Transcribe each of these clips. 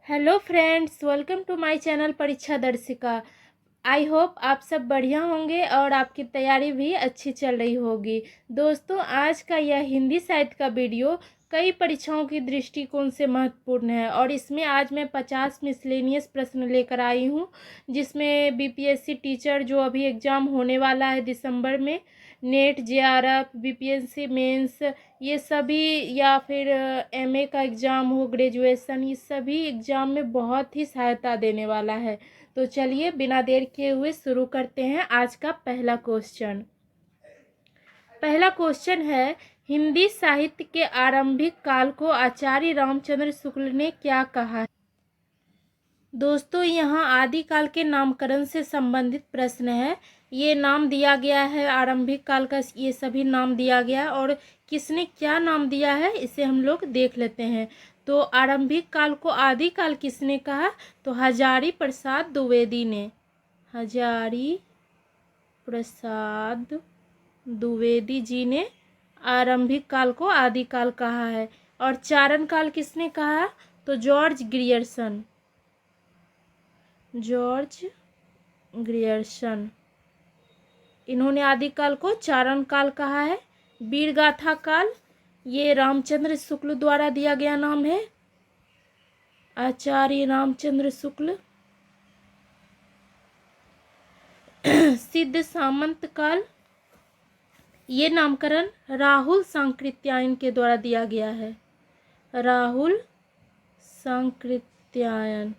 Hello friends, welcome to my channel Pariksha Darshika. I hope आप सब बढ़िया होंगे और आपकी तैयारी भी अच्छी चल रही होगी। दोस्तों, आज का यह हिंदी साहित्य का वीडियो कई परीक्षाओं की दृष्टिकोण से महत्वपूर्ण है और इसमें आज मैं 50 मिसलेनियस प्रश्न लेकर आई हूँ, जिसमें बीपीएससी टीचर जो अभी एग्ज़ाम होने वाला है दिसंबर में, नेट जेआरएफ बीपीएससी मेंस, ये सभी, या फिर एमए का एग्ज़ाम हो, ग्रेजुएशन, ये सभी एग्ज़ाम में बहुत ही सहायता देने वाला है। तो चलिए बिना देर किए हुए शुरू करते हैं आज का पहला क्वेश्चन। पहला क्वेश्चन है, हिंदी साहित्य के आरंभिक काल को आचार्य रामचंद्र शुक्ल ने क्या कहा? दोस्तों, यहाँ आदिकाल के नामकरण से संबंधित प्रश्न है। ये नाम दिया गया है आरंभिक काल का, ये सभी नाम दिया गया है और किसने क्या नाम दिया है इसे हम लोग देख लेते हैं। तो आरंभिक काल को आदिकाल किसने कहा? तो हजारी प्रसाद द्विवेदी ने। हजारी प्रसाद द्विवेदी जी ने आरंभिक काल को आदिकाल कहा है। और चारण काल किसने कहा? तो जॉर्ज ग्रियर्सन। जॉर्ज ग्रियर्सन, इन्होंने आदिकाल को चारण काल कहा है। वीरगाथा काल, ये रामचंद्र शुक्ल द्वारा दिया गया नाम है, आचार्य रामचंद्र शुक्ल। सिद्ध सामंत काल, ये नामकरण राहुल सांकृत्यायन के द्वारा दिया गया है। राहुल सांकृत्यायन,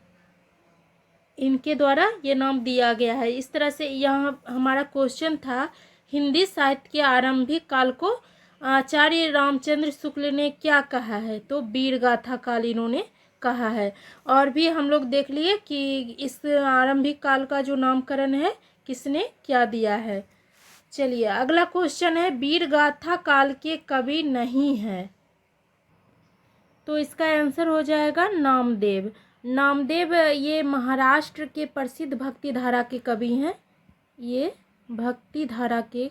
इनके द्वारा ये नाम दिया गया है। इस तरह से यहाँ हमारा क्वेश्चन था, हिंदी साहित्य के आरंभिक काल को आचार्य रामचंद्र शुक्ल ने क्या कहा है? तो वीरगाथा काल इन्होंने कहा है। और भी हम लोग देख लिए कि इस आरंभिक काल का जो नामकरण है किसने क्या दिया है। चलिए अगला क्वेश्चन है, वीरगाथा काल के कवि नहीं है? तो इसका आंसर हो जाएगा नामदेव। नामदेव ये महाराष्ट्र के प्रसिद्ध भक्ति धारा के कवि हैं। ये भक्ति धारा के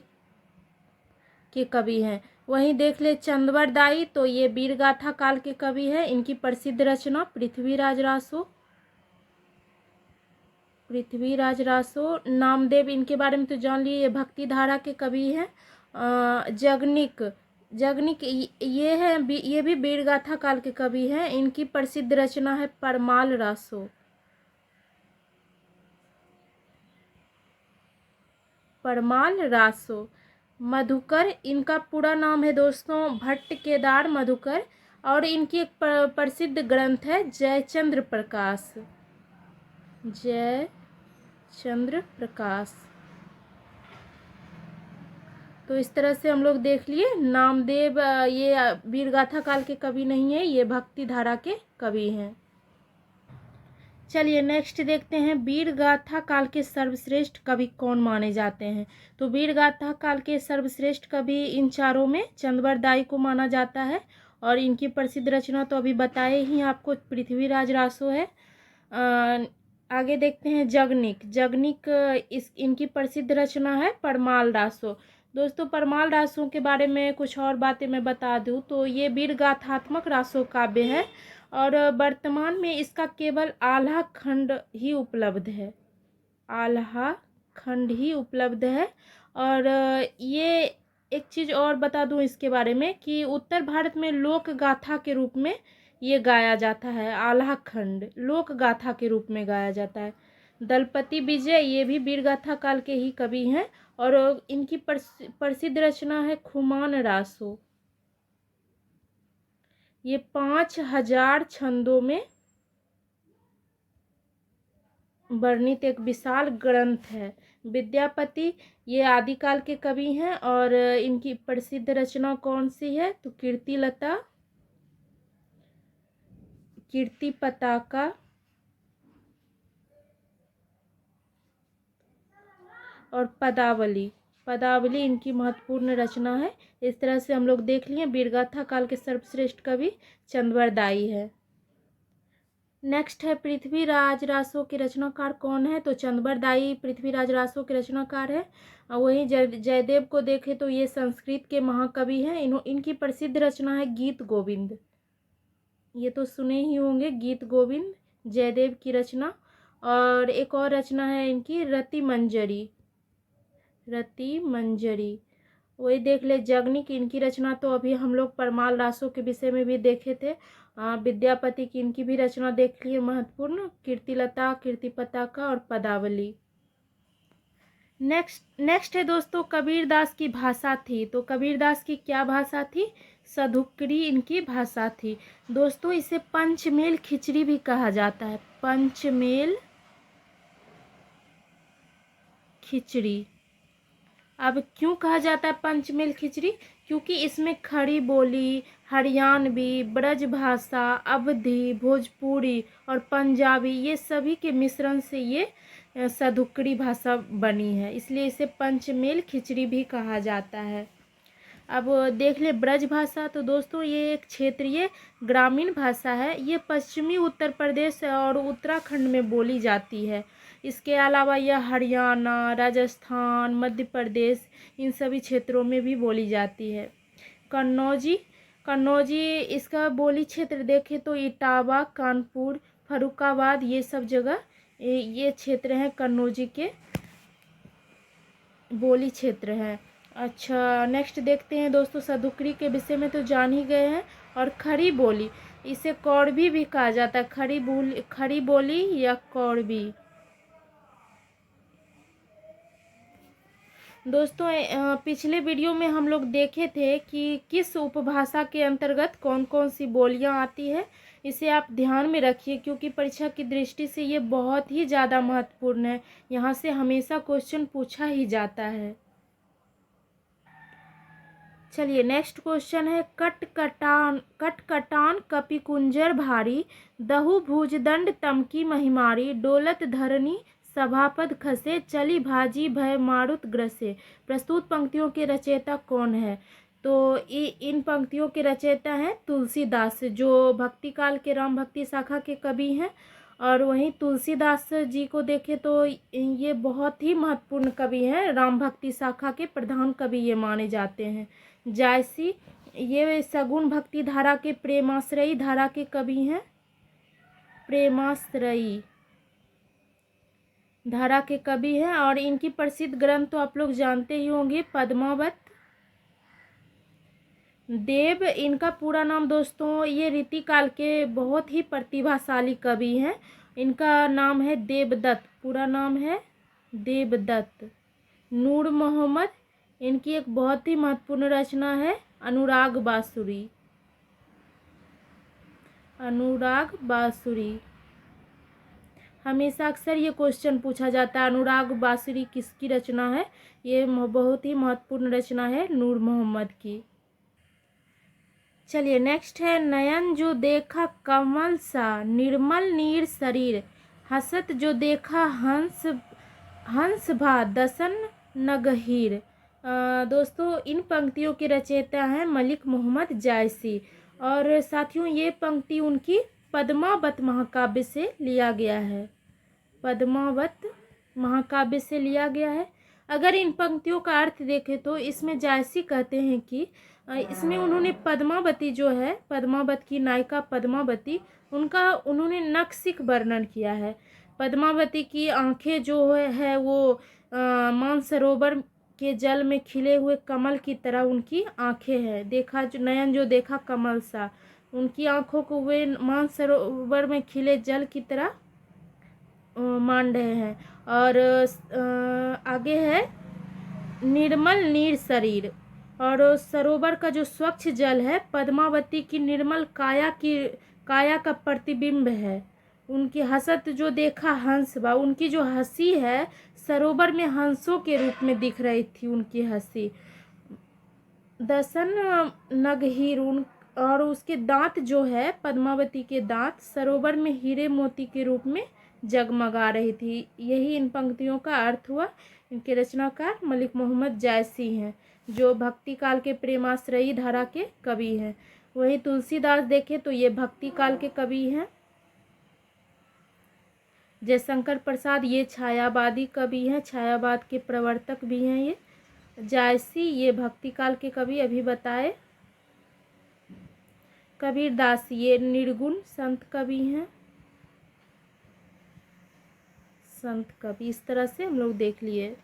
कवि हैं। वहीं देख ले चंदवर दाई, तो ये वीरगाथा काल के कवि हैं। इनकी प्रसिद्ध रचना पृथ्वीराज रासो। पृथ्वीराज रासो। नामदेव, इनके बारे में तो जान लिए, ये भक्ति धारा के कवि हैं। जगनिक, ये है, ये भी वीरगाथा काल के कवि हैं। इनकी प्रसिद्ध रचना है परमाल रासो। परमाल रासो। मधुकर, इनका पूरा नाम है दोस्तों भट्ट केदार मधुकर, और इनकी एक प्रसिद्ध ग्रंथ है जयचंद्र प्रकाश। जयचंद्र प्रकाश। तो इस तरह से हम लोग देख लिए नामदेव ये वीरगाथा काल के कवि नहीं है, ये भक्ति धारा के कवि हैं। चलिए नेक्स्ट देखते हैं, वीरगाथा काल के सर्वश्रेष्ठ कवि कौन माने जाते हैं? तो वीरगाथा काल के सर्वश्रेष्ठ कवि इन चारों में चंदवर दाई को माना जाता है। और इनकी प्रसिद्ध रचना तो अभी बताए ही आपको, पृथ्वीराज रासो है। आगे देखते हैं जगनिक, इनकी प्रसिद्ध रचना है परमाल रासो। दोस्तों, परमाल रासों के बारे में कुछ और बातें मैं बता दूं तो ये वीरगाथात्मक रासो काव्य है और वर्तमान में इसका केवल आल्हा खंड ही उपलब्ध है। आल्हा खंड ही उपलब्ध है। और ये एक चीज़ और बता दूं इसके बारे में कि उत्तर भारत में लोक गाथा के रूप में ये गाया जाता है। आल्हा खंड लोक गाथा के रूप में गाया जाता है। दलपति विजय, ये भी वीरगाथा काल के ही कवि हैं और इनकी प्रसिद्ध रचना है खुमान रासो। ये 5000 छंदों में वर्णित एक विशाल ग्रंथ है। विद्यापति, ये आदिकाल के कवि हैं और इनकी प्रसिद्ध रचना कौन सी है? तो कीर्तिलता, कीर्ति पताका और पदावली। पदावली इनकी महत्वपूर्ण रचना है। इस तरह से हम लोग देख लिए वीरगाथा काल के सर्वश्रेष्ठ कवि चंदवर दाई है। नेक्स्ट है, पृथ्वीराज रासो के रचनाकार कौन है? तो चंदवर दाई पृथ्वीराज रासो के रचनाकार है। वहीं जयदेव को देखें तो ये संस्कृत के महाकवि हैं। इनकी प्रसिद्ध रचना है गीत गोविंद। ये तो सुने ही होंगे, गीत गोविंद जयदेव की रचना। और एक और रचना है इनकी रति मंजरी, रति मंजरी, वही देख ले। जगनी की इनकी रचना तो अभी हम लोग परमाल रासों के विषय में भी देखे थे। विद्यापति की इनकी भी रचना देख लिए महत्वपूर्ण, कीर्तिलता, कीर्ति पताका और पदावली। नेक्स्ट है दोस्तों, कबीरदास की भाषा थी। तो कबीरदास की क्या भाषा थी? सधुकड़ी इनकी भाषा थी। दोस्तों इसे पंचमेल खिचड़ी भी कहा जाता है, पंचमेल खिचड़ी। अब क्यों कहा जाता है पंचमेल खिचड़ी? क्योंकि इसमें खड़ी बोली, हरियाणवी, ब्रज भाषा, अवधी, भोजपुरी और पंजाबी, ये सभी के मिश्रण से ये सधुकड़ी भाषा बनी है, इसलिए इसे पंचमेल खिचड़ी भी कहा जाता है। अब देख ले ब्रज भाषा। तो दोस्तों ये एक क्षेत्रीय ग्रामीण भाषा है, ये पश्चिमी उत्तर प्रदेश और उत्तराखंड में बोली जाती है। इसके अलावा यह हरियाणा, राजस्थान, मध्य प्रदेश, इन सभी क्षेत्रों में भी बोली जाती है। कन्नौजी, कन्नौजी इसका बोली क्षेत्र देखें तो इटावा, कानपुर, फर्रुखाबाद, ये सब जगह ये क्षेत्र हैं कन्नौजी के बोली क्षेत्र हैं। अच्छा नेक्स्ट देखते हैं दोस्तों, सधुकड़ी के विषय में तो जान ही गए हैं। और खड़ी बोली, इसे कौड़वी भी कहा जाता है, खड़ी बोली या कौड़वी। दोस्तों पिछले वीडियो में हम लोग देखे थे कि किस उपभाषा के अंतर्गत कौन कौन सी बोलियां आती है। इसे आप ध्यान में रखिए क्योंकि परीक्षा की दृष्टि से ये बहुत ही ज़्यादा महत्वपूर्ण है, यहाँ से हमेशा क्वेश्चन पूछा ही जाता है। चलिए नेक्स्ट क्वेश्चन है, कटकटान कपि कुंजर भारी, दहु भुजदंड तमकी महिमारी, डोलत धरनी सभापद खसे, चली भाजी भय मारुत ग्रसे। प्रस्तुत पंक्तियों के रचयिता कौन है? तो इन पंक्तियों के रचयिता हैं तुलसीदास, जो भक्ति काल के राम भक्ति शाखा के कवि हैं। और वहीं तुलसीदास जी को देखें तो ये बहुत ही महत्वपूर्ण कवि हैं, राम भक्ति शाखा के प्रधान कवि ये माने जाते हैं। जायसी ये सगुण भक्ति धारा के प्रेमाश्रयी धारा के कवि हैं, प्रेमाश्रयी धारा के कवि हैं। और इनकी प्रसिद्ध ग्रंथ तो आप लोग जानते ही होंगे, पद्मावत, देव इनका पूरा नाम। दोस्तों ये रीतिकाल के बहुत ही प्रतिभाशाली कवि हैं, इनका नाम है देवदत्त, पूरा नाम है देवदत्त। नूर मोहम्मद, इनकी एक बहुत ही महत्वपूर्ण रचना है अनुराग बांसुरी, अनुराग बांसुरी। हमेशा अक्सर ये क्वेश्चन पूछा जाता है अनुराग बांसुरी किसकी रचना है? ये बहुत ही महत्वपूर्ण रचना है नूर मोहम्मद की। चलिए नेक्स्ट है, नयन जो देखा कमल सा, निर्मल नीर शरीर, हसत जो देखा हंस हंस भा दसन नगहीर। दोस्तों इन पंक्तियों के रचयिता हैं मलिक मोहम्मद जायसी। और साथियों ये पंक्ति उनकी पद्मावत महाकाव्य से लिया गया है, पद्मावत महाकाव्य से लिया गया है। अगर इन पंक्तियों का अर्थ देखें तो इसमें जायसी कहते हैं कि इसमें उन्होंने पद्मावती जो है, पद्मावत की नायिका पद्मावती, उनका उन्होंने नक्सिक वर्णन किया है। पद्मावती की आंखें जो है वो मानसरोवर के जल में खिले हुए कमल की तरह उनकी आंखें हैं। देखा जो नयन जो देखा कमल सा, उनकी आंखों को वे मानसरोवर में खिले जल की तरह मान रहे हैं। और आगे है निर्मल नीर शरीर, और सरोवर का जो स्वच्छ जल है पद्मावती की निर्मल काया का प्रतिबिंब है। उनकी हसत जो देखा हंस बा, उनकी जो हंसी है सरोवर में हंसों के रूप में दिख रही थी उनकी हंसी। दसन नगहीर, और उसके दांत जो है पद्मावती के दांत सरोवर में हीरे मोती के रूप में जगमगा रही थी। यही इन पंक्तियों का अर्थ हुआ। इनके रचनाकार मलिक मोहम्मद जायसी हैं, जो भक्ति काल के प्रेमाश्रयी धारा के कवि हैं। वहीं तुलसीदास देखें तो ये भक्ति काल के कवि हैं। जयशंकर प्रसाद ये छायावादी कवि हैं, छायावाद के प्रवर्तक भी हैं। ये जायसी ये भक्ति काल के कवि अभी बताए। कबीरदास ये निर्गुण संत कवि हैं। संत कवि, इस तरह से हम लोग देख लिए।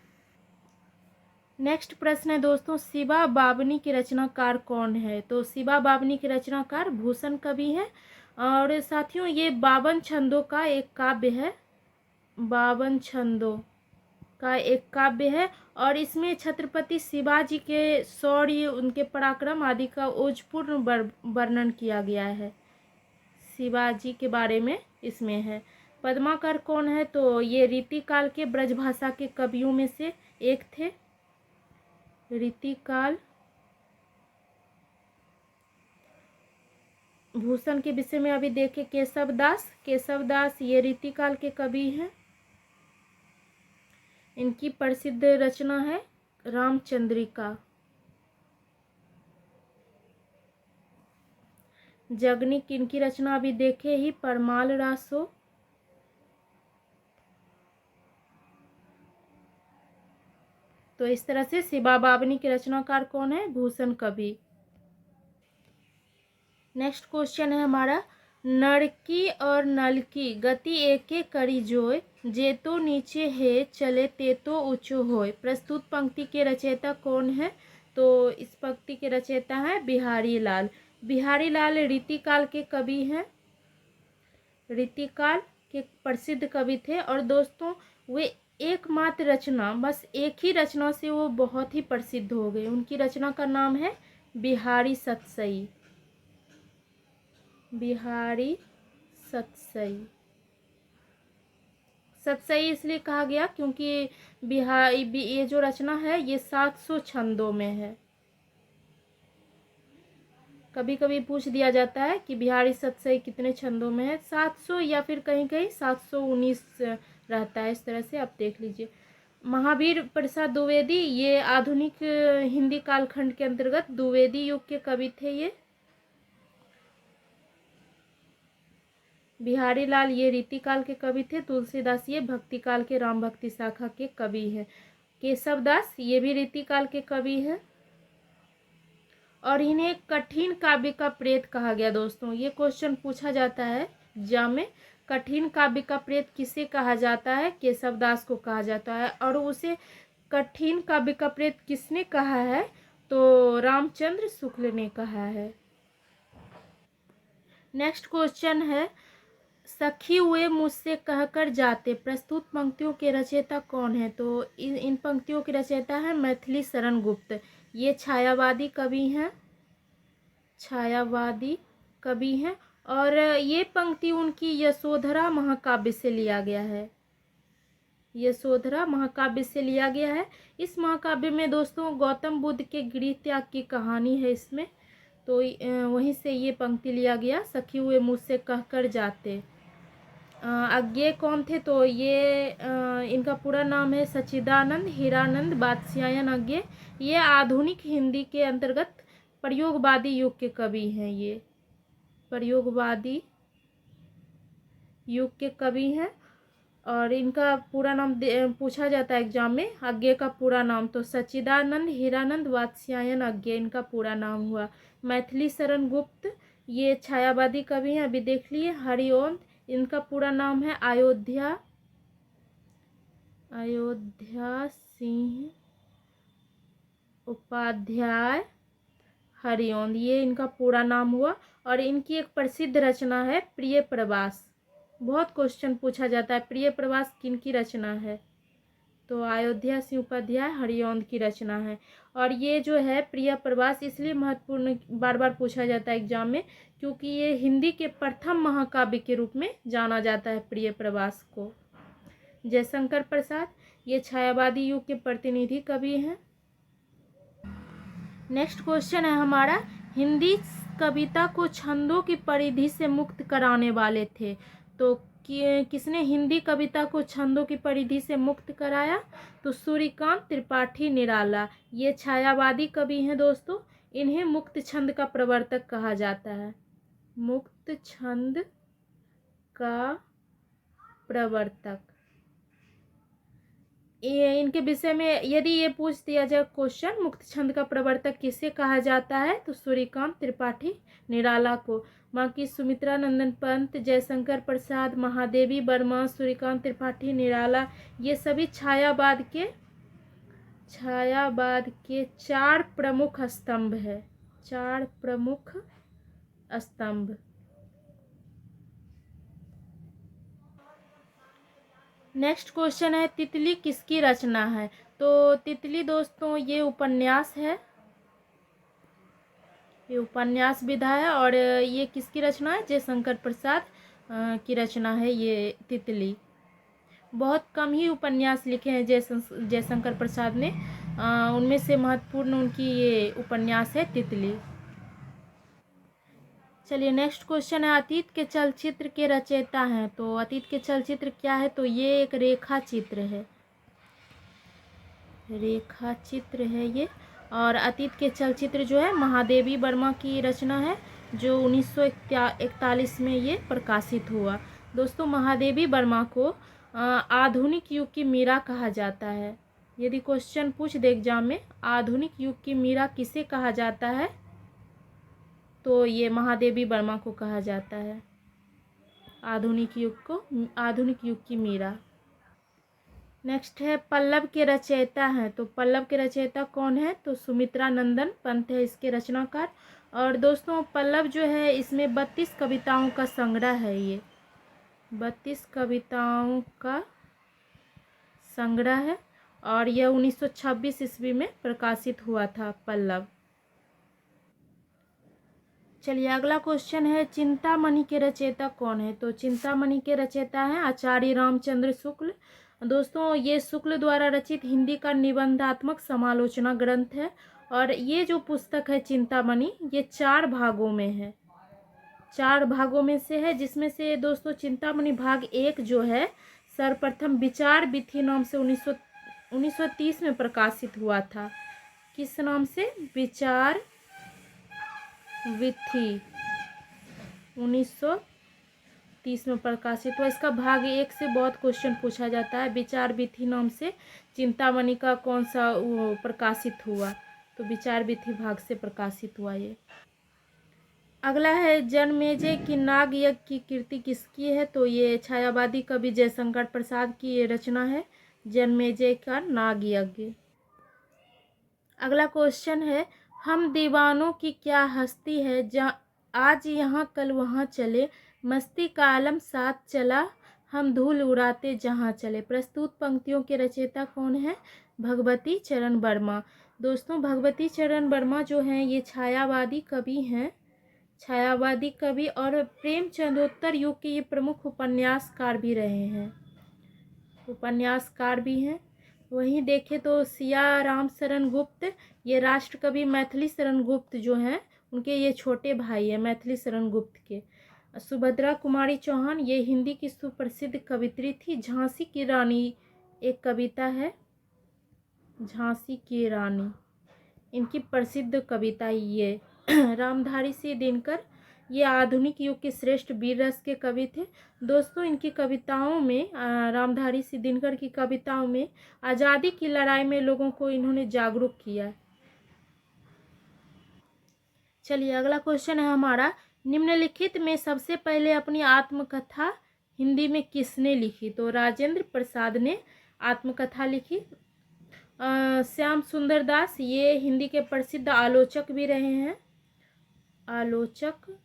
नेक्स्ट प्रश्न है दोस्तों, शिवा बावनी के रचनाकार कौन है? तो शिवा बावनी के रचनाकार भूषण कवि है। और साथियों ये 52 छंदों का एक काव्य है, 52 छंदों का एक काव्य है। और इसमें छत्रपति शिवाजी के शौर्य, उनके पराक्रम आदि का ओजपूर्ण वर्णन किया गया है। शिवाजी के बारे में इसमें है। पद्माकर कौन है? तो ये रीतिकाल के ब्रजभाषा के कवियों में से एक थे। रीतिकाल। भूषण के विषय में अभी देखे केशवदास, केशवदास ये रीतिकाल के कवि हैं। इनकी प्रसिद्ध रचना है रामचंद्रिका। जगनिक इनकी रचना अभी देखे ही, परमाल रासो। तो इस तरह से शिवा बावनी के रचनाकार कौन है? भूषण कवि। नेक्स्ट क्वेश्चन है हमारा, नड़की और नलकी गति एके करी जोय, जे तो नीचे है चले ते तो ऊंचो होय। प्रस्तुत पंक्ति के रचयिता कौन है? तो इस पंक्ति के रचयिता है बिहारी लाल। बिहारी लाल रीतिकाल के कवि हैं, रीतिकाल के प्रसिद्ध कवि थे। और दोस्तों वे एकमात्र रचना, बस एक ही रचना से वो बहुत ही प्रसिद्ध हो गए। उनकी रचना का नाम है बिहारी सतसई। बिहारी सतसई। सतसई इसलिए कहा गया क्योंकि ये जो रचना है ये 700 छंदों में है। कभी कभी पूछ दिया जाता है कि बिहारी सतसई कितने छंदों में है, 700 या फिर कहीं कहीं 719 रहता है। इस तरह से आप देख लीजिए। महावीर प्रसाद द्विवेदी ये आधुनिक हिंदी कालखंड के अंतर्गत द्विवेदी युग के कवि थे। ये बिहारी लाल ये रीतिकाल के कवि थे। तुलसीदास ये भक्ति काल के राम भक्ति शाखा के कवि हैं। केशवदास ये भी रीतिकाल के कवि हैं। और इन्हें कठिन काव्य का प्रेत कहा गया। दोस्तों ये क्वेश्चन पूछा जाता है एग्जाम में, कठिन काव्य का प्रेत किसे कहा जाता है? केशवदास को कहा जाता है। और उसे कठिन काव्य का प्रेत किसने कहा है? तो रामचंद्र शुक्ल ने कहा है। नेक्स्ट क्वेश्चन है, सखी हुए मुझसे कहकर जाते, प्रस्तुत पंक्तियों के रचयिता कौन है? तो इन पंक्तियों के रचयिता है मैथिली शरण गुप्त। ये छायावादी कवि हैं, छायावादी कवि हैं। और ये पंक्ति उनकी यशोधरा महाकाव्य से लिया गया है, यशोधरा महाकाव्य से लिया गया है। इस महाकाव्य में दोस्तों गौतम बुद्ध के गृह त्याग की कहानी है इसमें। तो वहीं से ये पंक्ति लिया गया, सखी हुए मुझसे कहकर जाते। अज्ञेय कौन थे? तो ये इनका पूरा नाम है सच्चिदानंद हीरानंद बादशायन अज्ञेय। ये आधुनिक हिंदी के अंतर्गत प्रयोगवादी युग के कवि हैं। ये प्रयोगवादी युग के कवि हैं। और इनका पूरा नाम पूछा जाता है एग्जाम में, अज्ञेय का पूरा नाम। तो सच्चिदानंद हीरानंद वात्स्यायन अज्ञेय इनका पूरा नाम हुआ। मैथिली शरण गुप्त ये छायावादी कवि हैं, अभी देख लिए। हरिओम इनका पूरा नाम है अयोध्या सिंह उपाध्याय हरिओम, ये इनका पूरा नाम हुआ। और इनकी एक प्रसिद्ध रचना है प्रिय प्रवास। बहुत क्वेश्चन पूछा जाता है प्रिय प्रवास किनकी रचना है? तो अयोध्या सिंह उपाध्याय हरिओम की रचना है। और ये जो है प्रिय प्रवास इसलिए महत्वपूर्ण, बार बार पूछा जाता है एग्जाम में, क्योंकि ये हिंदी के प्रथम महाकाव्य के रूप में जाना जाता है प्रिय प्रवास को। जयशंकर प्रसाद ये छायावादी युग के प्रतिनिधि कवि हैं। नेक्स्ट क्वेश्चन है हमारा, हिंदी कविता को छंदों की परिधि से मुक्त कराने वाले थे। तो किसने हिंदी कविता को छंदों की परिधि से मुक्त कराया? तो सूर्यकांत त्रिपाठी निराला ये छायावादी कवि हैं दोस्तों। इन्हें मुक्त छंद का प्रवर्तक कहा जाता है, मुक्त छंद का प्रवर्तक। ये इनके विषय में यदि ये पूछ दिया जाए क्वेश्चन, मुक्त छंद का प्रवर्तक किसे कहा जाता है, तो सूर्यकांत त्रिपाठी निराला को। बाकी सुमित्रा नंदन पंत, जयशंकर प्रसाद, महादेवी वर्मा, सूर्यकांत त्रिपाठी निराला, ये सभी छायावाद के 4 प्रमुख स्तंभ है। 4 प्रमुख स्तंभ। नेक्स्ट क्वेश्चन है, तितली किसकी रचना है। तो तितली दोस्तों ये उपन्यास है, ये उपन्यास विधा है। और ये किसकी रचना है, जयशंकर प्रसाद की रचना है ये तितली। बहुत कम ही उपन्यास लिखे हैं जयशंकर प्रसाद ने, उनमें से महत्वपूर्ण उनकी ये उपन्यास है तितली। चलिए नेक्स्ट क्वेश्चन है, अतीत के चलचित्र के रचयिता हैं। तो अतीत के चलचित्र क्या है, तो ये एक रेखा चित्र है, रेखा चित्र है ये। और अतीत के चलचित्र जो है महादेवी वर्मा की रचना है, जो 1941 में ये प्रकाशित हुआ। दोस्तों महादेवी वर्मा को आधुनिक युग की मीरा कहा जाता है। यदि क्वेश्चन पूछ दे एग्जाम में, आधुनिक युग की मीरा किसे कहा जाता है, तो ये महादेवी वर्मा को कहा जाता है। आधुनिक युग की मीरा। नेक्स्ट है, पल्लव के रचयिता हैं। तो पल्लव के रचयिता कौन है, तो सुमित्रा नंदन पंत है इसके रचनाकार। और दोस्तों पल्लव जो है इसमें 32 कविताओं का संग्रह है, ये 32 कविताओं का संग्रह है। और यह 1926 ईस्वी में प्रकाशित हुआ था पल्लव। चलिए अगला क्वेश्चन है, चिंतामणि के रचयिता कौन है। तो चिंतामणि के रचयिता हैं आचार्य रामचंद्र शुक्ल। दोस्तों ये शुक्ल द्वारा रचित हिंदी का निबंधात्मक समालोचना ग्रंथ है। और ये जो पुस्तक है चिंतामणि, ये 4 भागों में है, 4 भागों में से है। जिसमें से दोस्तों चिंतामणि भाग 1 जो है सर्वप्रथम विचार विथि नाम से 1930 में प्रकाशित हुआ था। किस नाम से, विचार विथि 1930 में प्रकाशित हुआ। इसका भाग 1 से बहुत क्वेश्चन पूछा जाता है। विचार विथि नाम से चिंतामणि का कौन सा प्रकाशित हुआ, तो विचार विथि भाग से प्रकाशित हुआ ये। अगला है, जनमेजय की नाग यज्ञ की कीर्ति किसकी है। तो ये छायावादी कवि जयशंकर प्रसाद की ये रचना है, जनमेजय का नाग यज्ञ। अगला क्वेश्चन है, हम दीवानों की क्या हस्ती है, आज यहाँ कल वहाँ चले, मस्ती का आलम साथ चला, हम धूल उड़ाते जहाँ चले। प्रस्तुत पंक्तियों के रचयिता कौन है, भगवती चरण वर्मा। दोस्तों भगवती चरण वर्मा जो हैं ये छायावादी कवि हैं, छायावादी कवि और प्रेमचंदोत्तर युग के ये प्रमुख उपन्यासकार भी रहे हैं, उपन्यासकार भी हैं। वहीं देखें तो सिया राम शरण गुप्त, ये राष्ट्रकवि मैथिली शरण गुप्त जो हैं उनके ये छोटे भाई हैं, मैथिली शरण गुप्त के। सुभद्रा कुमारी चौहान, ये हिंदी की सुप्रसिद्ध कवित्री थी। झांसी की रानी एक कविता है, झांसी की रानी, इनकी प्रसिद्ध कविता ये। रामधारी सिंह दिनकर, ये आधुनिक युग के श्रेष्ठ वीर रस के कवि थे। दोस्तों इनकी कविताओं में, रामधारी सिंह दिनकर की कविताओं में आज़ादी की लड़ाई में लोगों को इन्होंने जागरूक किया। चलिए अगला क्वेश्चन है हमारा, निम्नलिखित में सबसे पहले अपनी आत्मकथा हिंदी में किसने लिखी। तो राजेंद्र प्रसाद ने आत्मकथा लिखी। श्याम सुंदर दास, ये हिंदी के प्रसिद्ध आलोचक भी रहे हैं, आलोचक।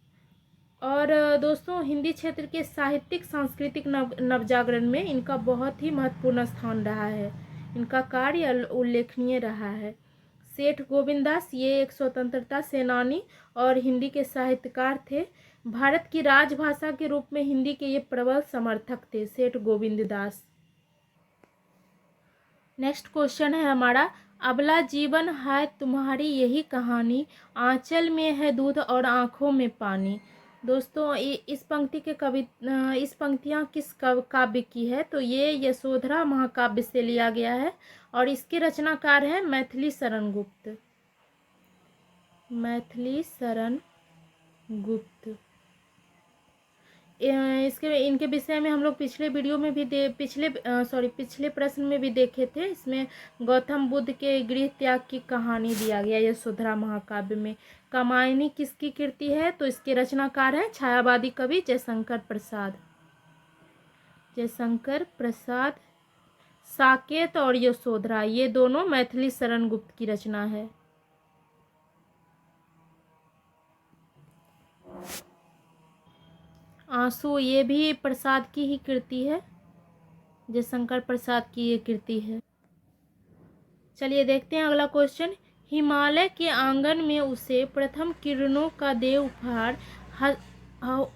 और दोस्तों हिंदी क्षेत्र के साहित्यिक सांस्कृतिक नवजागरण में इनका बहुत ही महत्वपूर्ण स्थान रहा है, इनका कार्य उल्लेखनीय रहा है। सेठ गोविंददास, ये एक स्वतंत्रता सेनानी और हिंदी के साहित्यकार थे। भारत की राजभाषा के रूप में हिंदी के ये प्रबल समर्थक थे, सेठ गोविंददास। नेक्स्ट क्वेश्चन है हमारा, अबला जीवन है तुम्हारी यही कहानी, आंचल में है दूध और आँखों में पानी। दोस्तों इस पंक्ति के इस पंक्तियाँ किस काव्य की है, तो ये यशोधरा महाकाव्य से लिया गया है। और इसके रचनाकार हैं मैथिली शरण गुप्त, मैथिली शरण गुप्त। इसके इनके विषय में हम लोग पिछले वीडियो में भी पिछले प्रश्न में भी देखे थे। इसमें गौतम बुद्ध के गृह त्याग की कहानी दिया गया यशोधरा महाकाव्य में। कामायनी किसकी कृति है? तो इसके रचनाकार हैं छायावादी कवि जयशंकर प्रसाद। जयशंकर प्रसाद। साकेत और यशोधरा ये दोनों मैथिली शरण गुप्त की रचना है। आंसू ये भी प्रसाद की ही कृति है, जयशंकर प्रसाद की ये कृति है। चलिए देखते हैं अगला क्वेश्चन। हिमालय के आंगन में उसे प्रथम किरणों का दे उपहार,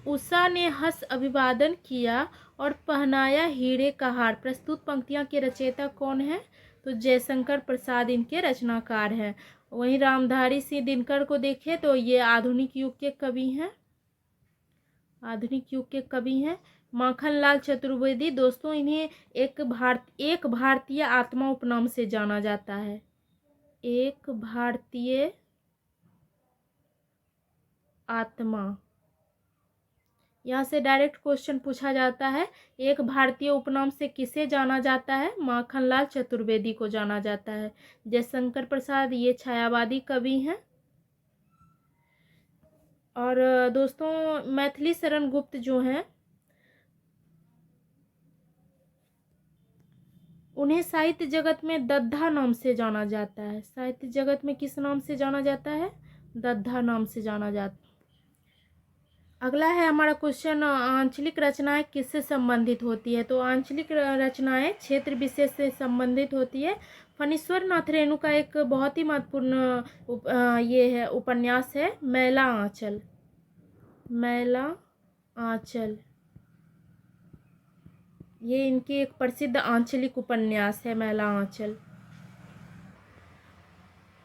उषा ने हंस अभिवादन किया और पहनाया हीरे का हार। प्रस्तुत पंक्तियां के रचयिता कौन है? तो जयशंकर प्रसाद इनके रचनाकार हैं। वहीं रामधारी सिंह दिनकर को देखें तो ये आधुनिक युग के कवि हैं। आधुनिक युग के कवि हैं। माखनलाल चतुर्वेदी दोस्तों, इन्हें एक भारतीय आत्मा उपनाम से जाना जाता है। एक भारतीय आत्मा, यहाँ से डायरेक्ट क्वेश्चन पूछा जाता है। एक भारतीय उपनाम से किसे जाना जाता है? माखनलाल चतुर्वेदी को जाना जाता है। जयशंकर प्रसाद ये छायावादी कवि हैं। और दोस्तों मैथिली शरण गुप्त जो हैं, उन्हें साहित्य जगत में दद्धा नाम से जाना जाता है। साहित्य जगत में किस नाम से जाना जाता है? दद्धा नाम से जाना जाता है। अगला है हमारा क्वेश्चन, आंचलिक रचनाएं किससे संबंधित होती है? तो आंचलिक रचनाएं क्षेत्र विशेष से संबंधित होती है। फणीश्वर नाथ रेणु का एक बहुत ही महत्वपूर्ण ये है उपन्यास है मैला आंचल। मैला आंचल ये इनकी एक प्रसिद्ध आंचलिक उपन्यास है मैला आंचल।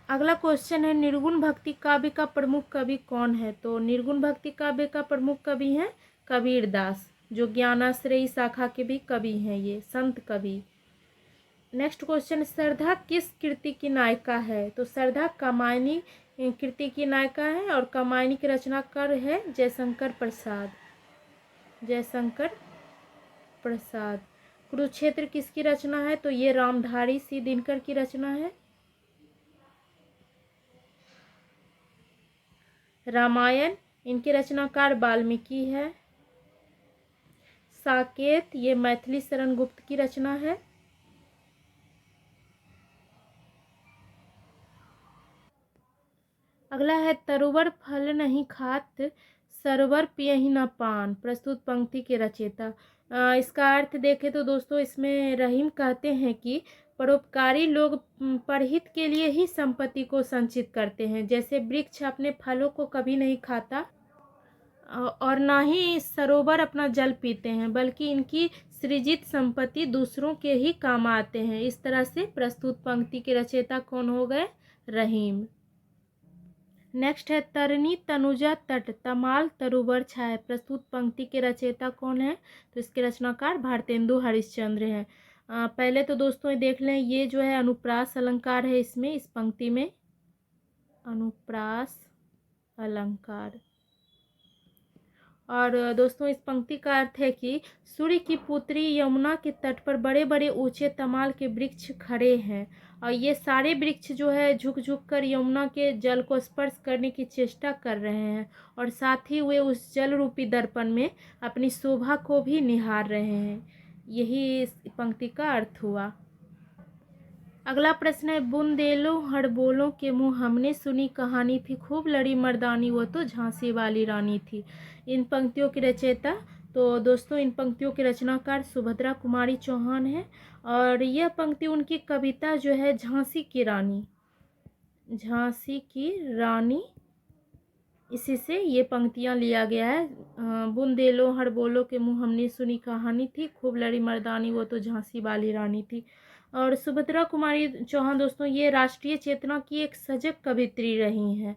अगला क्वेश्चन है, निर्गुण भक्ति काव्य का प्रमुख कवि कौन है? तो निर्गुण भक्ति काव्य का प्रमुख कवि हैं कबीर दास, जो ज्ञानाश्रयी शाखा के भी कवि हैं, ये संत कवि। नेक्स्ट क्वेश्चन, श्रद्धा किस कृति की नायिका है? तो श्रद्धा कामायनी कृति की नायिका है और कामायनी के रचनाकार है जयशंकर प्रसाद। जयशंकर प्रसाद। कुरुक्षेत्र किसकी रचना है? तो ये रामधारी सिंह दिनकर की रचना है। रामायण इनके रचनाकार वाल्मीकि है। साकेत ये मैथिली शरण गुप्त की रचना है। अगला है, तरुवर फल नहीं खात सरोवर पियहि न पान। प्रस्तुत पंक्ति के रचयिता। इसका अर्थ देखें तो दोस्तों इसमें रहीम कहते हैं कि परोपकारी लोग परहित के लिए ही संपत्ति को संचित करते हैं। जैसे वृक्ष अपने फलों को कभी नहीं खाता और ना ही सरोवर अपना जल पीते हैं, बल्कि इनकी सृजित संपत्ति दूसरों के ही काम आते हैं। इस तरह से प्रस्तुत पंक्ति के रचयिता कौन हो गए? रहीम। नेक्स्ट है, तरनी तनुजा तट तमाल तरुवर छाया। प्रस्तुत पंक्ति के रचयिता कौन है? तो इसके रचनाकार भारतेंदु हरिश्चंद्र हैं। पहले तो दोस्तों देख लें, ये जो है अनुप्रास अलंकार है इसमें, इस पंक्ति में अनुप्रास अलंकार। और दोस्तों इस पंक्ति का अर्थ है कि सूर्य की पुत्री यमुना के तट पर बड़े बड़े ऊंचे तमाल के वृक्ष खड़े हैं और ये सारे वृक्ष जो है झुक झुक कर यमुना के जल को स्पर्श करने की चेष्टा कर रहे हैं और साथ ही वे उस जल रूपी दर्पण में अपनी शोभा को भी निहार रहे हैं। यही इस पंक्ति का अर्थ हुआ। अगला प्रश्न है, बुंदेलो हड़बोलों के मुँह हमने सुनी कहानी थी, खूब लड़ी मर्दानी वो तो झांसी वाली रानी थी। इन पंक्तियों के रचयिता, तो दोस्तों इन पंक्तियों के रचनाकार सुभद्रा कुमारी चौहान है और यह पंक्ति उनकी कविता जो है झांसी की रानी, झांसी की रानी, इसी से ये पंक्तियाँ लिया गया है। बुंदेलो हड़बोलों के मुँह हमने सुनी कहानी थी, खूब लड़ी मर्दानी वो तो झांसी वाली रानी थी। और सुभद्रा कुमारी चौहान दोस्तों ये राष्ट्रीय चेतना की एक सजग कवित्री रही हैं।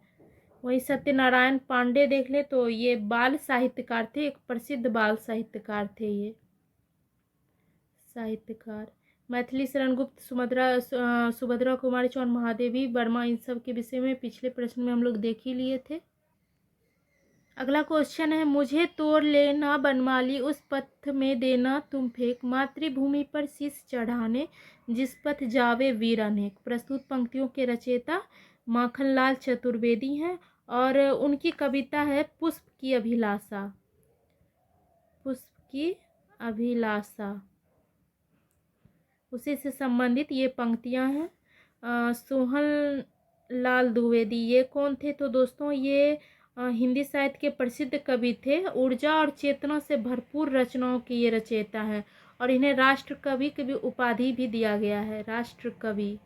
वहीं सत्यनारायण पांडे देख ले तो ये बाल साहित्यकार थे, एक प्रसिद्ध बाल साहित्यकार थे ये साहित्यकार। मैथिली शरण गुप्त, सुभद्रा कुमारी चौहान, महादेवी वर्मा, इन सब के विषय में पिछले प्रश्न में हम लोग देख ही लिए थे। अगला क्वेश्चन है, मुझे तोड़ लेना बनमाली उस पथ में देना तुम फेंक, मातृभूमि पर शीश चढ़ाने जिस पथ जावे वीर अनेक। प्रस्तुत पंक्तियों के रचयिता माखनलाल चतुर्वेदी हैं और उनकी कविता है पुष्प की अभिलाषा। पुष्प की अभिलाषा, उसी से संबंधित ये पंक्तियां हैं। सोहन लाल द्विवेदी ये कौन थे? तो दोस्तों ये हिंदी साहित्य के प्रसिद्ध कवि थे। ऊर्जा और चेतना से भरपूर रचनाओं के ये रचयिता हैं और इन्हें राष्ट्र कवि की भी उपाधि भी दिया गया है, राष्ट्र कवि।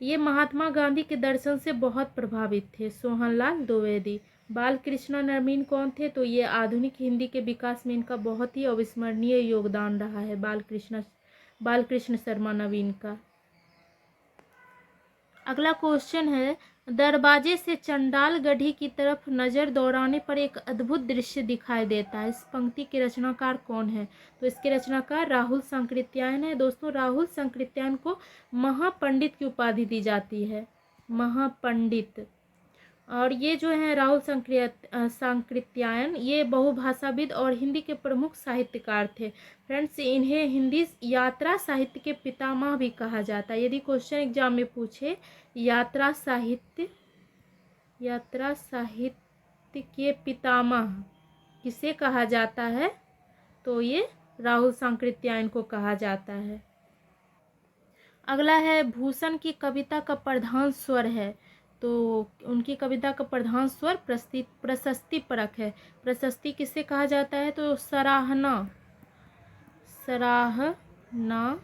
ये महात्मा गांधी के दर्शन से बहुत प्रभावित थे, सोहनलाल द्विवेदी। बालकृष्ण नवीन कौन थे? तो ये आधुनिक हिंदी के विकास में इनका बहुत ही अविस्मरणीय योगदान रहा है, बालकृष्ण शर्मा नवीन का। अगला क्वेश्चन है, दरवाजे से चंडाल गढ़ी की तरफ नजर दौड़ाने पर एक अद्भुत दृश्य दिखाई देता है। इस पंक्ति के रचनाकार कौन है? तो इसके रचनाकार राहुल सांकृत्यायन है। दोस्तों राहुल सांकृत्यायन को महापंडित की उपाधि दी जाती है, महापंडित। और ये जो है राहुल सांकृत्यायन ये बहुभाषाविद और हिंदी के प्रमुख साहित्यकार थे। फ्रेंड्स इन्हें हिंदी यात्रा साहित्य के पितामह भी कहा जाता है। यदि क्वेश्चन एग्जाम में पूछे यात्रा साहित्य के पितामह किसे कहा जाता है, तो ये राहुल सांकृत्यायन को कहा जाता है। अगला है, भूषण की कविता का प्रधान स्वर है। तो उनकी कविता का प्रधान स्वर प्रशस्ति परक है। प्रशस्ति किसे कहा जाता है? तो सराहना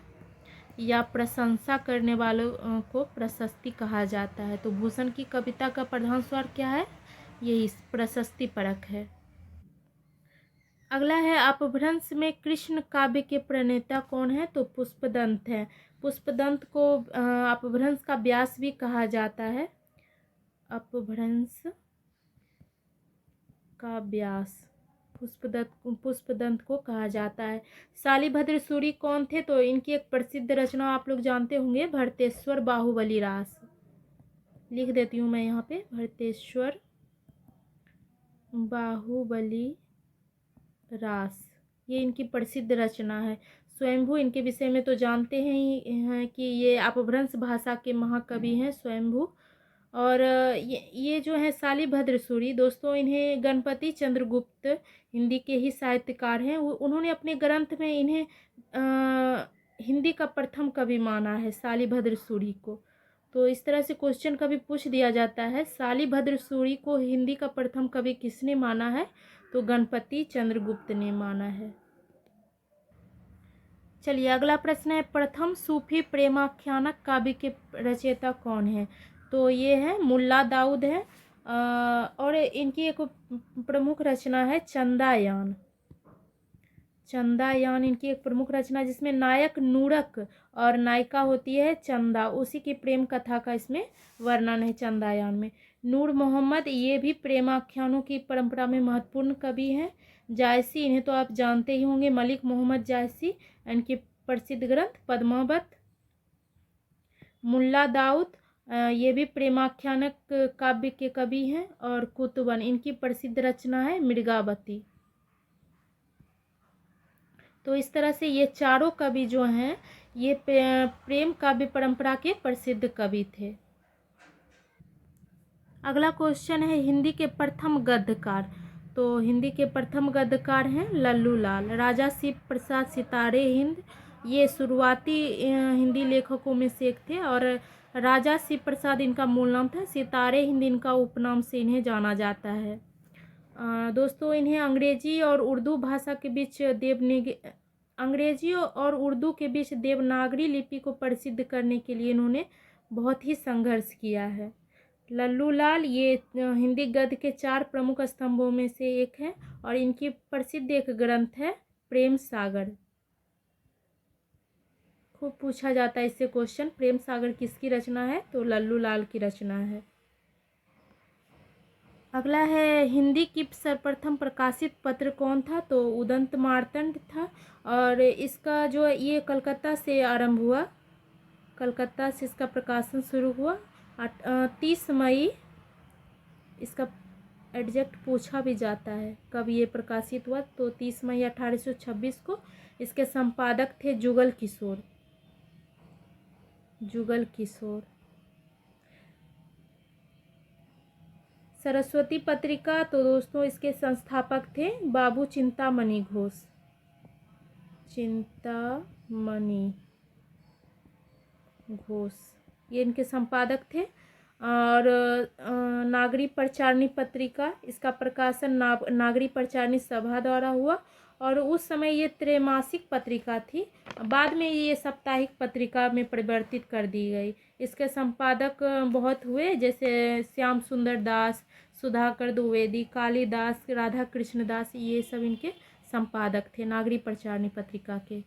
या प्रशंसा करने वालों को प्रशस्ति कहा जाता है। तो भूषण की कविता का प्रधान स्वर क्या है? यही प्रशस्ति परक है। अगला है, अपभ्रंश में कृष्ण काव्य के प्रणेता कौन है? तो पुष्पदंत है। पुष्पदंत को अपभ्रंश का व्यास भी कहा जाता है, अपभ्रंश का व्यास पुष्पदंत को कहा जाता है। शालिभद्र सूरी कौन थे? तो इनकी एक प्रसिद्ध रचना आप लोग जानते होंगे, भरतेश्वर बाहुबली रास। लिख देती हूँ मैं यहाँ पे, भरतेश्वर बाहुबली रास, ये इनकी प्रसिद्ध रचना है। स्वयंभू इनके विषय में तो जानते हैं कि ये अपभ्रंश भाषा के महाकवि हैं, स्वयंभू। और ये जो है शालिभद्र सूरी, दोस्तों इन्हें गणपति चंद्रगुप्त हिंदी के ही साहित्यकार हैं। उन्होंने अपने ग्रंथ में इन्हें हिंदी का प्रथम कवि माना है, शालिभद्र सूरी को। तो इस तरह से क्वेश्चन कभी पूछ दिया जाता है, शालिभद्र सूरी को हिंदी का प्रथम कवि किसने माना है? तो गणपति चंद्रगुप्त ने माना है। चलिए अगला प्रश्न है, प्रथम सूफी प्रेमाख्यानक काव्य के रचयिता कौन है? तो ये है मुल्ला दाऊद है। और इनकी एक प्रमुख रचना है चंदायान। चंदायान इनकी एक प्रमुख रचना, जिसमें नायक नूरक और नायिका होती है चंदा, उसी की प्रेम कथा का इसमें वर्णन है चंदायान में। नूर मोहम्मद ये भी प्रेमाख्यानों की परंपरा में महत्वपूर्ण कवि हैं। जायसी इन्हें तो आप जानते ही होंगे, मलिक मोहम्मद जायसी, इनके प्रसिद्ध ग्रंथ पद्मावत। मुल्ला दाऊद ये भी प्रेमाख्यानक काव्य के कवि हैं। और कुतुबन इनकी प्रसिद्ध रचना है मृगावती। तो इस तरह से ये चारों कवि जो हैं ये प्रेम काव्य परंपरा के प्रसिद्ध कवि थे। अगला क्वेश्चन है, हिंदी के प्रथम गद्यकार। तो हिंदी के प्रथम गद्यकार हैं लल्लू लाल। राजा शिव प्रसाद सितारे हिंद ये शुरुआती हिंदी लेखकों में से एक थे। और राजा शिव प्रसाद इनका मूल नाम था, सितारे हिंद इनका उपनाम से इन्हें जाना जाता है। दोस्तों इन्हें अंग्रेजी और उर्दू भाषा के बीच अंग्रेजी और उर्दू के बीच देवनागरी लिपि को प्रसिद्ध करने के लिए इन्होंने बहुत ही संघर्ष किया है। लल्लू लाल ये हिंदी गद्य के 4 प्रमुख स्तंभों में से एक है और इनकी प्रसिद्ध एक ग्रंथ है प्रेम सागर। खूब पूछा जाता है इससे क्वेश्चन, प्रेम सागर किसकी रचना है? तो लल्लू लाल की रचना है। अगला है, हिंदी की सर्वप्रथम प्रकाशित पत्र कौन था? तो उदंत मार्तंड था। और इसका जो ये कलकत्ता से आरंभ हुआ, कलकत्ता से इसका प्रकाशन शुरू हुआ। 30 मई इसका एग्जैक्ट पूछा भी जाता है कब ये प्रकाशित हुआ, तो 30 मई 1826 को। इसके संपादक थे जुगल किशोर। जुगल किशोर। सरस्वती पत्रिका, तो दोस्तों इसके संस्थापक थे बाबू चिंतामणि घोष। चिंतामणि घोष ये इनके संपादक थे। और नागरी प्रचारणी पत्रिका, इसका प्रकाशन नागरी प्रचारणी सभा द्वारा हुआ, और उस समय ये त्रैमासिक पत्रिका थी। बाद में ये साप्ताहिक पत्रिका में परिवर्तित कर दी गई। इसके संपादक बहुत हुए, जैसे श्याम सुंदर दास, सुधाकर द्विवेदी, कालिदास, राधा कृष्ण दास, ये सब इनके संपादक थे नागरी प्रचारणी पत्रिका के।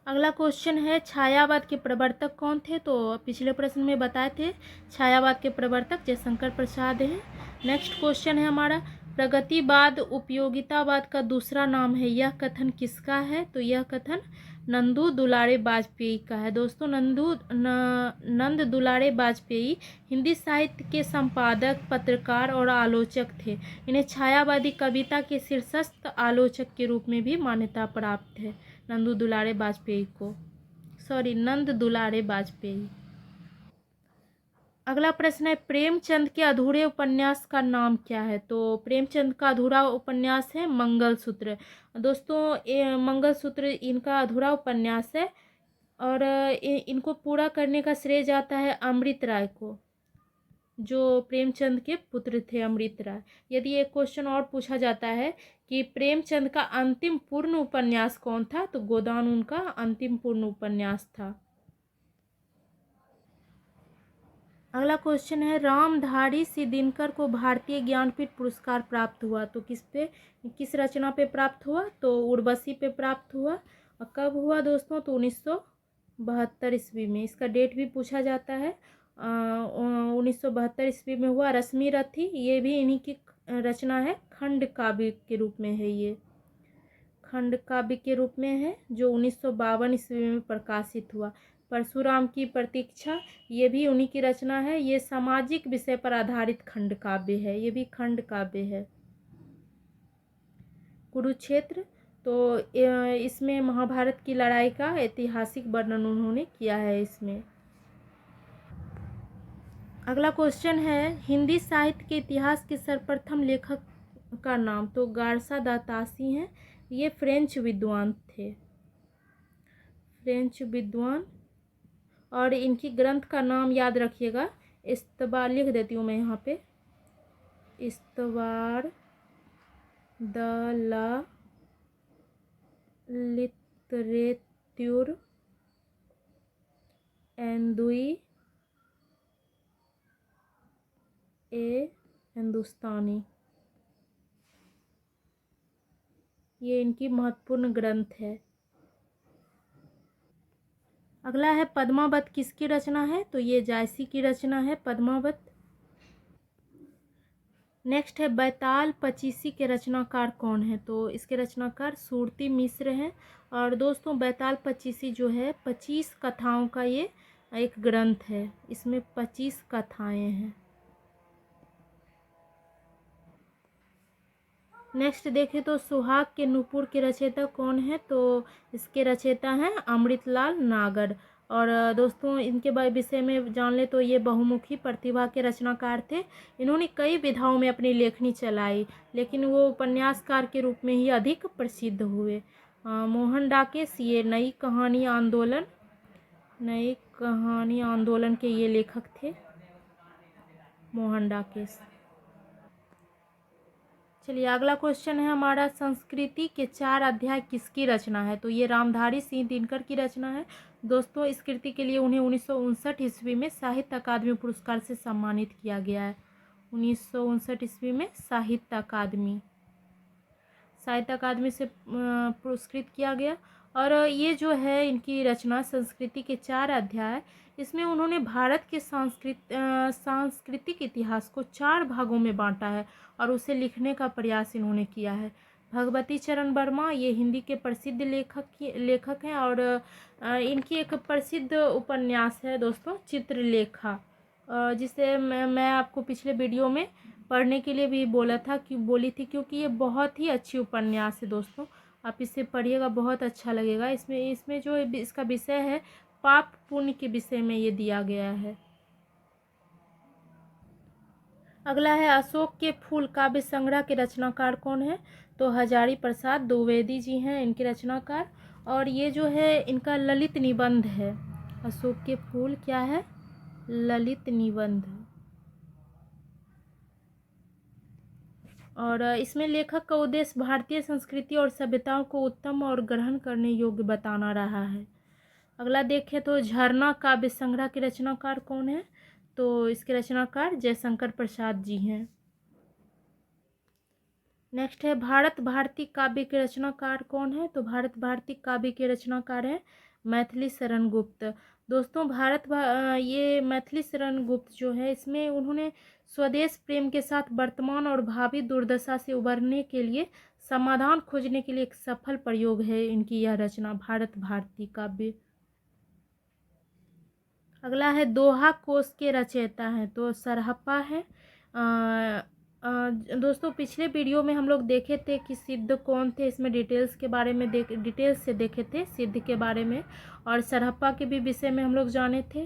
अगला क्वेश्चन है, छायावाद के प्रवर्तक कौन थे? तो पिछले प्रश्न में बताए थे छायावाद के प्रवर्तक जयशंकर प्रसाद हैं। नेक्स्ट क्वेश्चन है हमारा, प्रगतिवाद उपयोगितावाद का दूसरा नाम है, यह कथन किसका है? तो यह कथन नंदू दुलारे वाजपेयी का है। दोस्तों नंद दुलारे वाजपेयी हिंदी साहित्य के संपादक, पत्रकार और आलोचक थे। इन्हें छायावादी कविता के शीर्षस्थ आलोचक के रूप में भी मान्यता प्राप्त है नंद दुलारे वाजपेयी। अगला प्रश्न है, प्रेमचंद के अधूरे उपन्यास का नाम क्या है? तो प्रेमचंद का अधूरा उपन्यास है मंगलसूत्र। दोस्तों मंगलसूत्र इनका अधूरा उपन्यास है, और इनको पूरा करने का श्रेय जाता है अमृत राय को, जो प्रेमचंद के पुत्र थे अमृत राय। यदि एक क्वेश्चन और पूछा जाता है कि प्रेमचंद का अंतिम पूर्ण उपन्यास कौन था, तो गोदान उनका अंतिम पूर्ण उपन्यास था। अगला क्वेश्चन है, रामधारी सिंह दिनकर को भारतीय ज्ञानपीठ पुरस्कार प्राप्त हुआ, तो किस रचना पे प्राप्त हुआ? तो उर्वशी पे प्राप्त हुआ। और कब हुआ दोस्तों? तो 1972 ईस्वी में। इसका डेट भी पूछा जाता है। 1972 ईस्वी में हुआ। रश्मि रथी, ये भी इन्हीं की रचना है, खंड काव्य के रूप में है। ये खंड काव्य के रूप में है, जो 1952 ईस्वी में प्रकाशित हुआ। परशुराम की प्रतीक्षा, ये भी उन्हीं की रचना है। ये सामाजिक विषय पर आधारित खंड काव्य है, ये भी खंड काव्य है। कुरुक्षेत्र, तो इसमें महाभारत की लड़ाई का ऐतिहासिक वर्णन उन्होंने किया है इसमें। अगला क्वेश्चन है, हिंदी साहित्य के इतिहास के सर्वप्रथम लेखक का नाम? तो गारसा दा तासी हैं, ये फ्रेंच विद्वान थे, फ्रेंच विद्वान। और इनकी ग्रंथ का नाम याद रखिएगा, इस्तबार लिख देती हूँ मैं यहाँ पे, इस्तबार द ला लिटरेच्यूर एंदुई ए हिंदुस्तानी, ये इनकी महत्वपूर्ण ग्रंथ है। अगला है, पद्मावत किसकी रचना है? तो ये जायसी की रचना है पद्मावत। नेक्स्ट है, बैताल पचीसी के रचनाकार कौन है? तो इसके रचनाकार सुरती मिश्र हैं। और दोस्तों बैताल पचीसी जो है 25 कथाओं का ये एक ग्रंथ है, इसमें 25 कथाएं हैं। नेक्स्ट देखें तो सुहाग के नूपुर के रचयिता कौन है? तो इसके रचयिता हैं अमृतलाल नागर। और दोस्तों इनके विषय में जान ले तो ये बहुमुखी प्रतिभा के रचनाकार थे। इन्होंने कई विधाओं में अपनी लेखनी चलाई, लेकिन वो उपन्यासकार के रूप में ही अधिक प्रसिद्ध हुए। मोहन डाकेश, ये नई कहानी आंदोलन के ये लेखक थे, मोहन डाकेश। चलिए अगला क्वेश्चन है हमारा, संस्कृति के 4 अध्याय किसकी रचना है? तो ये रामधारी सिंह दिनकर की रचना है। दोस्तों इस कृति के लिए उन्हें 1959 ईस्वी में साहित्य अकादमी पुरस्कार से सम्मानित किया गया है। 1959 ईस्वी में साहित्य अकादमी से पुरस्कृत किया गया। और ये जो है इनकी रचना संस्कृति के 4 अध्याय, इसमें उन्होंने भारत के सांस्कृतिक इतिहास को 4 भागों में बांटा है और उसे लिखने का प्रयास इन्होंने किया है। भगवती चरण वर्मा, ये हिंदी के प्रसिद्ध लेखक हैं। और इनकी एक प्रसिद्ध उपन्यास है दोस्तों चित्रलेखा, जिसे मैं आपको पिछले वीडियो में पढ़ने के लिए भी बोली थी, क्योंकि ये बहुत ही अच्छी उपन्यास है दोस्तों। आप इसे पढ़िएगा, बहुत अच्छा लगेगा। इसमें जो इसका विषय है, पाप पुण्य के विषय में ये दिया गया है। अगला है अशोक के फूल काव्य संग्रह के रचनाकार कौन है? तो हजारी प्रसाद द्विवेदी जी हैं इनके रचनाकार। और ये जो है इनका ललित निबंध है। अशोक के फूल क्या है? ललित निबंध। और इसमें लेखक का उद्देश्य भारतीय संस्कृति और सभ्यताओं को उत्तम और ग्रहण करने योग्य बताना रहा है। अगला देखें तो झरना काव्य संग्रह के रचनाकार कौन है? तो इसके रचनाकार जयशंकर प्रसाद जी हैं। नेक्स्ट है भारत भारती काव्य के रचनाकार कौन है? तो भारत भारती काव्य के रचनाकार है मैथिली शरण गुप्त। दोस्तों ये मैथिली शरण गुप्त जो है, इसमें उन्होंने स्वदेश प्रेम के साथ वर्तमान और भावी दुर्दशा से उबरने के लिए समाधान खोजने के लिए एक सफल प्रयोग है इनकी यह रचना भारत भारती काव्य। अगला है दोहा कोश के रचयिता हैं, तो सरहप्पा है। दोस्तों पिछले वीडियो में हम लोग देखे थे कि सिद्ध कौन थे, इसमें डिटेल्स से देखे थे सिद्ध के बारे में, और सरहप्पा के भी विषय में हम लोग जाने थे।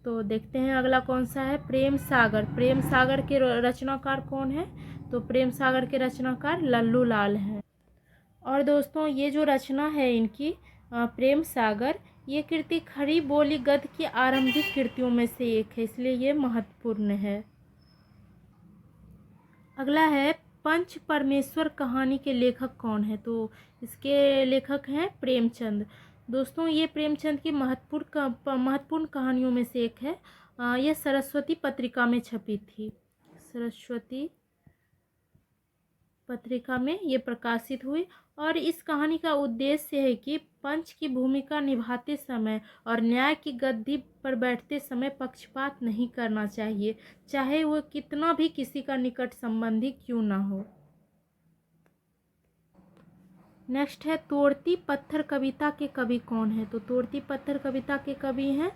तो देखते हैं अगला कौन सा है, प्रेम सागर। प्रेम सागर के रचनाकार कौन है? तो प्रेम सागर के रचनाकार लल्लू लाल हैं। और दोस्तों ये जो रचना है इनकी प्रेम सागर, ये कृति खड़ी बोली गद्य की आरंभिक कृतियों में से एक है, इसलिए ये महत्वपूर्ण है। अगला है पंच परमेश्वर कहानी के लेखक कौन है? तो इसके लेखक हैं प्रेमचंद। दोस्तों ये प्रेमचंद की महत्वपूर्ण कहानियों में से एक है। यह सरस्वती पत्रिका में छपी थी। सरस्वती पत्रिका में ये प्रकाशित हुई। और इस कहानी का उद्देश्य है कि पंच की भूमिका निभाते समय और न्याय की गद्दी पर बैठते समय पक्षपात नहीं करना चाहिए, चाहे वो कितना भी किसी का निकट संबंधी क्यों ना हो। नेक्स्ट है तोड़ती पत्थर कविता के कवि कौन है? तो तोड़ती पत्थर कविता के कवि हैं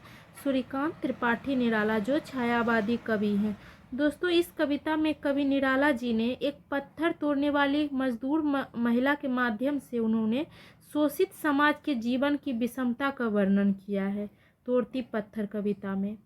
सूर्यकांत त्रिपाठी निराला, जो छायावादी कवि हैं। दोस्तों इस कविता में कवि निराला जी ने एक पत्थर तोड़ने वाली मजदूर महिला के माध्यम से उन्होंने शोषित समाज के जीवन की विषमता का वर्णन किया है तोड़ती पत्थर कविता में।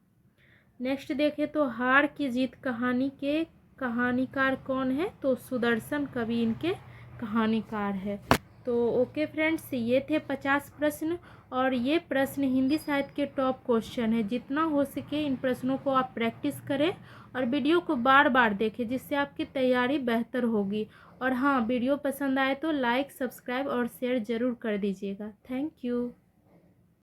नेक्स्ट देखें तो हार की जीत कहानी के कहानीकार कौन है? तो सुदर्शन कवि इनके कहानीकार है। तो ओके फ्रेंड्स, ये थे 50 प्रश्न, और ये प्रश्न हिंदी साहित्य के टॉप क्वेश्चन है। जितना हो सके इन प्रश्नों को आप प्रैक्टिस करें और वीडियो को बार बार देखें, जिससे आपकी तैयारी बेहतर होगी। और हाँ, वीडियो पसंद आए तो लाइक, सब्सक्राइब और शेयर ज़रूर कर दीजिएगा। Thank you.